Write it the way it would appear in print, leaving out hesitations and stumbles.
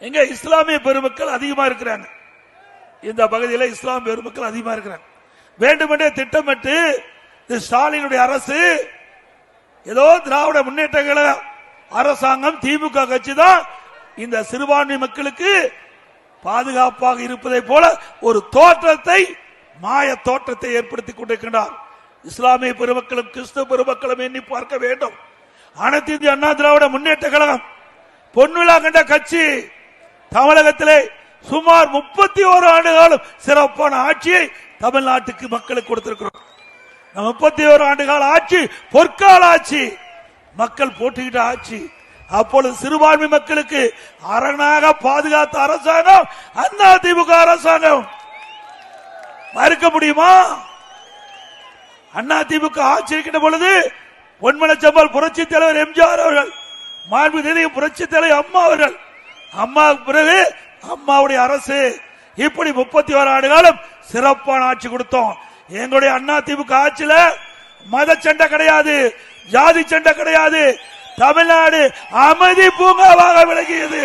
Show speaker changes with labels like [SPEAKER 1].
[SPEAKER 1] எங்க இஸ்லாமிய பெருமக்கள் அதிகமா இருக்கிறாங்க. இந்த பகுதியில் இஸ்லாம் பெருமக்கள் அதிகமா இருக்கிறாங்க. வேண்டுமென்றே திட்டமிட்டு ஸ்டாலினுடைய அரசு ஏதோ திராவிட முன்னேற்ற கழக அரசாங்கம் திமுக கட்சி தான் இந்த சிறுபான்மை மக்களுக்கு பாதுகாப்பாக இருப்பதை போல ஒரு தோற்றத்தை, மாய தோற்றத்தை ஏற்படுத்திக் கொண்டிருக்கின்றார். இஸ்லாமிய பெருமக்களும் கிறிஸ்தவ பெருமக்களும் எண்ணி பார்க்க வேண்டும். அனைத்து இந்திய அண்ணா திராவிட முன்னேற்ற கழகம் பொன்விழா கண்ட கட்சி. தமிழகத்திலே சுமார் 31 ஆண்டு காலம் சிறப்பான ஆட்சியை தமிழ்நாட்டுக்கு மக்களுக்கு கொடுத்திருக்கிறோம். 31 ஆண்டு கால ஆட்சி பொற்கால ஆட்சி, மக்கள் போட்டுக்கிட்ட ஆட்சி. அப்பொழுது சிறுபான்மை மக்களுக்கு அரணாக பாதுகாத்த அரசாங்கம் அண்ணா திமுக அரசாங்கம். மறுக்க முடியுமா? அண்ணா திமுக ஆட்சி இருக்கின்ற பொழுது பொன்மனச்செம்மல் புரட்சி தலைவர் எம்ஜிஆர் அவர்கள், மாண்புமிகு புரட்சி தலைவர் அம்மா அவர்கள், அம்மாவுக்கு பிறகு அம்மாவுடைய அரசு, இப்படி 31 ஆண்டு காலம் சிறப்பான ஆட்சி கொடுத்தோம். எங்களுடைய அண்ணா திமுக ஆட்சியில மத சண்டை கிடையாது, ஜாதி சண்டை கிடையாது. தமிழ்நாடு அமைதி பூங்காவாக விளங்கியது.